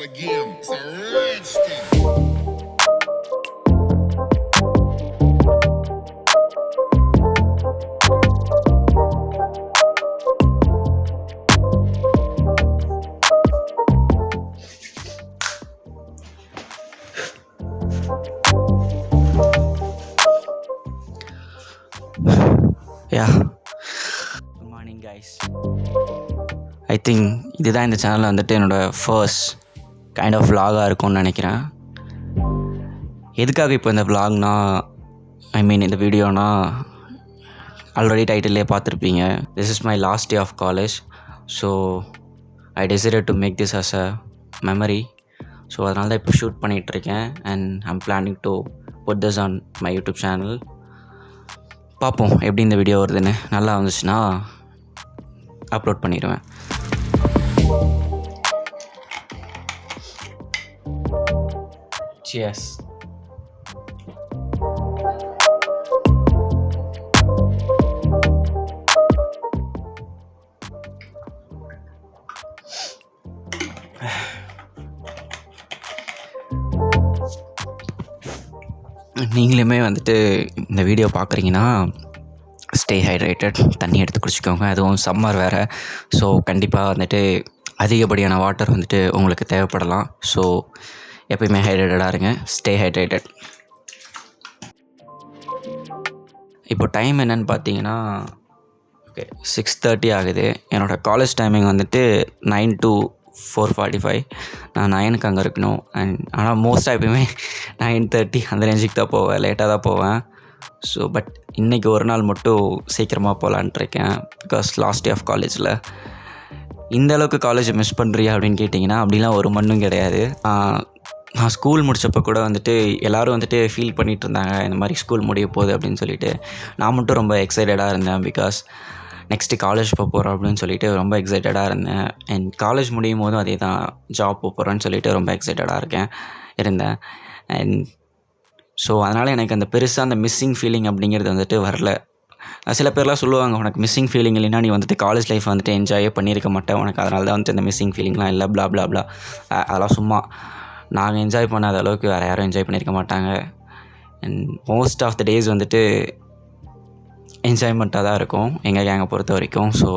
the game. It's a rich thing. Good morning guys. I think இதுதான் இந்த சேனலில் வந்துட்டு என்னோடய ஃபர்ஸ்ட் கைண்ட் ஆஃப் vlog-ஆக இருக்கும்னு நினைக்கிறேன். எதுக்காக இப்போ இந்த vlogனா இந்த வீடியோனா ஆல்ரெடி டைட்டிலே பார்த்துருப்பீங்க. This is my last day of college. So I decided to make this as a memory. So அதனால தான் இப்போ ஷூட் பண்ணிகிட்ருக்கேன் and I'm planning to put this on my YouTube channel. பார்ப்போம் எப்படி இந்த வீடியோ வருதுன்னு. நல்லா வந்துச்சுன்னா அப்லோட் பண்ணிடுவேன். Cheers. நீங்களுமே வந்துட்டு இந்த வீடியோ பார்க்குறீங்கன்னா ஸ்டே ஹைட்ரேட்டட், தண்ணி எடுத்து குடிச்சிக்கோங்க. அதுவும் சம்மர் வேறு. ஸோ கண்டிப்பாக வந்துட்டு அதிகப்படியான வாட்டர் வந்துட்டு உங்களுக்கு தேவைப்படலாம். ஸோ எப்பயுமே ஹைட்ரேட்டடாக இருங்க. Stay hydrated. இப்போ டைம் என்னென்னு பார்த்தீங்கன்னா 6:30 ஆகுது. என்னோடய காலேஜ் டைமிங் வந்துட்டு 9 to 4:45. நான் 9க்கு அங்கே இருக்கணும். ஆனால் மோஸ்ட்டாக எப்பயுமே 9:30 அந்த ரேஞ்சுக்கு தான் போவேன், லேட்டாக தான் போவேன். ஸோ பட் இன்றைக்கி ஒரு நாள் மட்டும் சீக்கிரமாக போகலான்ட்ருக்கேன். பிகாஸ் லாஸ்ட் டே ஆஃப் காலேஜில். இந்த அளவுக்கு காலேஜை மிஸ் பண்ணுறியா அப்படின்னு கேட்டிங்கன்னா அப்படிலாம் ஒரு மண்ணும் கிடையாது. நான் ஸ்கூல் முடித்தப்போ கூட வந்துட்டு எல்லோரும் வந்துட்டு ஃபீல் பண்ணிகிட்டு இருந்தாங்க இந்த மாதிரி ஸ்கூல் முடிய போகுது அப்படின்னு சொல்லிட்டு. நான் மட்டும் ரொம்ப எக்ஸைட்டடாக இருந்தேன். பிகாஸ் நெக்ஸ்ட்டு காலேஜ் போக போகிறோம் அப்படின்னு சொல்லிட்டு ரொம்ப எக்ஸைட்டடாக இருந்தேன். அண்ட் காலேஜ் முடியும் போதும் அதே தான், ஜாப் போக போகிறேன்னு சொல்லிட்டு ரொம்ப எக்ஸைட்டடாக இருந்தேன். அண்ட் ஸோ அதனால் எனக்கு அந்த பெருசாக அந்த மிஸ்ஸிங் ஃபீலிங் அப்படிங்கிறது வந்துட்டு வரல. சில பேர்லாம் சொல்லுவாங்க, உனக்கு மிஸ்ஸிங் ஃபீலிங் இல்லைன்னா நீ வந்துட்டு காலேஜ் லைஃப் வந்துட்டு என்ஜாயே பண்ணியிருக்க மாட்டேன், உனக்கு அதனால தான் வந்துட்டு அந்த மிஸ்ஸிங் ஃபீலிங்லாம் இல்லை, ப்ளா ப்ளா ப்ளா. அதெல்லாம் சும்மா. நாங்கள் என்ஜாய் பண்ணாத அளவுக்கு வேறு யாரும் என்ஜாய் பண்ணியிருக்க மாட்டாங்க. And most of the days வந்துட்டு என்ஜாய்மெண்ட்டாக தான் இருக்கும் எங்கள் கேங்கை பொறுத்த வரைக்கும். ஸோ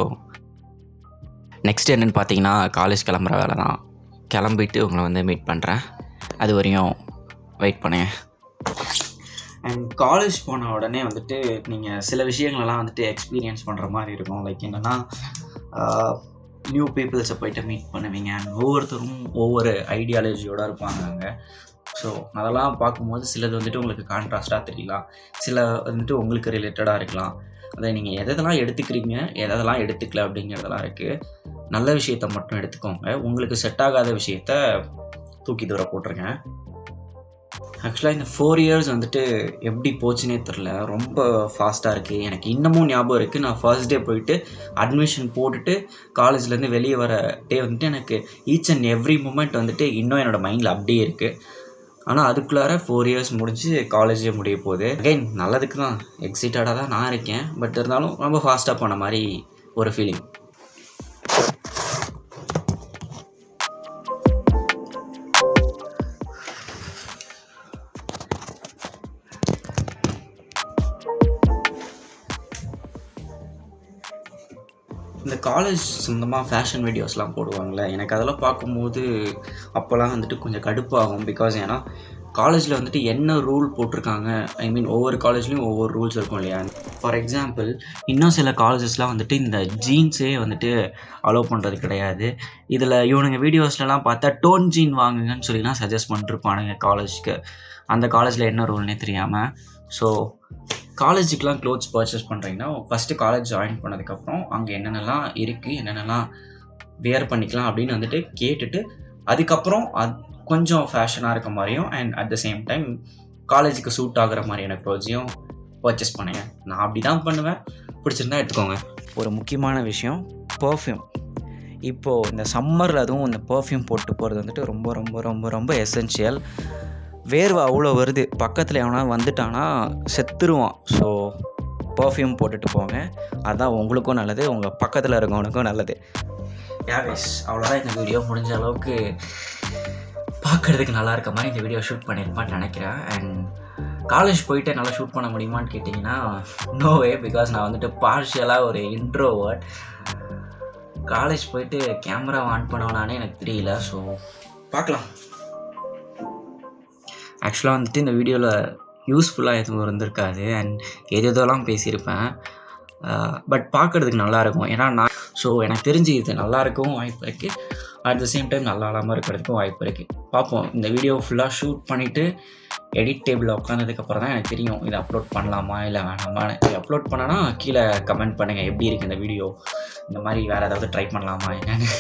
நெக்ஸ்ட் என்னென்னு பார்த்தீங்கன்னா காலேஜ் கிளம்புற வேலை தான். கிளம்பிட்டு உங்களை வந்து மீட் பண்ணுறேன். அது வரையும் வெயிட் பண்ணுங்க. அண்ட் காலேஜ் போன உடனே வந்துட்டு நீங்கள் சில விஷயங்களெல்லாம் வந்துட்டு எக்ஸ்பீரியன்ஸ் பண்ணுற மாதிரி இருக்கும். லைக் என்னென்னா நியூ பீப்புள்ஸை போய்ட்டு மீட் பண்ணுவீங்க. அண்ட் ஒவ்வொருத்தரும் ஒவ்வொரு ஐடியாலஜியோடு இருப்பாங்க அங்கே. ஸோ அதெல்லாம் பார்க்கும்போது சிலது வந்துட்டு உங்களுக்கு கான்ட்ராஸ்ட்டாக தெரியலாம், சில வந்துட்டு உங்களுக்கு ரிலேட்டடாக இருக்கலாம். அதை நீங்கள் எதெல்லாம் எடுத்துக்கிறீங்க, எதெல்லாம் எடுத்துக்கல அப்படிங்கிறதெல்லாம் இருக்குது. நல்ல விஷயத்த மட்டும் எடுத்துக்கோங்க. உங்களுக்கு செட் ஆகாத விஷயத்த தூக்கி தூர போட்டுருங்க. ஆக்சுவலாக இந்த 4 years வந்துட்டு எப்படி போச்சுன்னே தெரில, ரொம்ப ஃபாஸ்ட்டாக இருக்குது. எனக்கு இன்னமும் ஞாபகம் இருக்குது, நான் ஃபர்ஸ்ட் டே போயிட்டு அட்மிஷன் போட்டுட்டு காலேஜ்லேருந்து வெளியே வர டே வந்துட்டு எனக்கு ஈச் அண்ட் எவ்ரி மூமெண்ட் வந்துட்டு இன்னும் என்னோடய மைண்டில் அப்படியே இருக்குது. ஆனால் அதுக்குள்ளார 4 years முடிஞ்சு காலேஜே முடிய போகுது. அகைன் நல்லதுக்கு தான், எக்ஸைட்டடாக தான் நான் இருக்கேன். பட் இருந்தாலும் ரொம்ப ஃபாஸ்ட்டாக போன மாதிரி ஒரு ஃபீலிங். இந்த காலேஜ் சொந்தமாக ஃபேஷன் வீடியோஸ்லாம் போடுவாங்களே, எனக்கு அதெல்லாம் பார்க்கும்போது அப்போல்லாம் வந்துட்டு கொஞ்சம் கடுப்பாகும். பிகாஸ் ஏன்னா காலேஜில் வந்துட்டு என்ன ரூல் போட்டிருக்காங்க, ஒவ்வொரு காலேஜ்லேயும் ஒவ்வொரு ரூல்ஸ் இருக்கும் இல்லையா. ஃபார் எக்ஸாம்பிள் இன்னும் சில காலேஜஸ்லாம் வந்துட்டு இந்த ஜீன்ஸே வந்துட்டு அலோவ் பண்ணுறது கிடையாது. இதில் இவனுங்க வீடியோஸ்லாம் பார்த்தா டோன் ஜீன் வாங்குங்கன்னு சொல்லிலாம் சஜஸ்ட் பண்ணிருப்பானுங்க காலேஜுக்கு. அந்த காலேஜில் என்ன ரூல்னே தெரியாமல். ஸோ காலேஜுக்கெலாம் க்ளோத்ஸ் பர்ச்சேஸ் பண்ணுறீங்கன்னா ஃபஸ்ட்டு காலேஜ் ஜாயின் பண்ணதுக்கப்புறம் அங்கே என்னென்னலாம் இருக்குது, என்னென்னலாம் வியர் பண்ணிக்கலாம் அப்படின்னு வந்துட்டு கேட்டுட்டு அதுக்கப்புறம் கொஞ்சம் ஃபேஷனாக இருக்க மாதிரியும் and at the same time காலேஜுக்கு சூட் ஆகிற மாதிரியான க்ளோத்ஸையும் பர்ச்சேஸ் பண்ணுங்க. நான் அப்படி தான் பண்ணுவேன். பிடிச்சிருந்தா எடுத்துக்கோங்க. ஒரு முக்கியமான விஷயம், பர்ஃப்யூம். இப்போது இந்த சம்மரில் அதுவும் இந்த பர்ஃப்யூம் போட்டு போகிறது வந்துட்டு ரொம்ப ரொம்ப ரொம்ப ரொம்ப எசென்ஷியல். வேர்வை அவ்வளோ வருது, பக்கத்தில் எவனா வந்துட்டானா செத்துருவான். ஸோ பர்ஃப்யூம் போட்டுட்டு போங்க. அதுதான் உங்களுக்கும் நல்லது, உங்கள் பக்கத்தில் இருக்கவனுக்கும் நல்லது. யாவேஸ் அவ்வளோதான். இந்த வீடியோ முடிஞ்ச அளவுக்கு பார்க்குறதுக்கு நல்லா இருக்க மாதிரி இந்த வீடியோ ஷூட் பண்ணியிருப்பான்னு நினைக்கிறேன். அண்ட் காலேஜ் போயிட்டு நல்லா ஷூட் பண்ண முடியுமான்னு கேட்டிங்கன்னா நோ வே, பிகாஸ் நான் வந்துட்டு பார்ஷியலாக ஒரு இன்ட்ரோவர்ட். காலேஜ் போயிட்டு கேமரா ஆன் பண்ணுவேனானே எனக்கு தெரியல. ஸோ பார்க்கலாம். ஆக்சுவலாக வந்துட்டு இந்த வீடியோவில் யூஸ்ஃபுல்லாக எதுவும் இருந்திருக்காது அண்ட் எதெல்லாம் பேசியிருப்பேன். பட் பார்க்குறதுக்கு நல்லாயிருக்கும். ஏன்னா எனக்கு தெரிஞ்சு இது நல்லா இருக்கவும் வாய்ப்பு இருக்குது, அட் த சேம் டைம் நல்லா இல்லாமல் இருக்கிறதுக்கும் வாய்ப்பு இருக்குது. பார்ப்போம். இந்த வீடியோ ஃபுல்லாக ஷூட் பண்ணிவிட்டு எடிட் டேபிளில் உட்காந்ததுக்கப்புறம் தான் எனக்கு தெரியும் இதை அப்லோட் பண்ணலாமா இல்லை வேணாமான்னு. இது அப்லோட் பண்ணனா கீழே கமெண்ட் பண்ணுங்கள் எப்படி இருக்குது இந்த வீடியோ, இந்த மாதிரி வேறு ஏதாவது ட்ரை பண்ணலாமா என்னென்னு.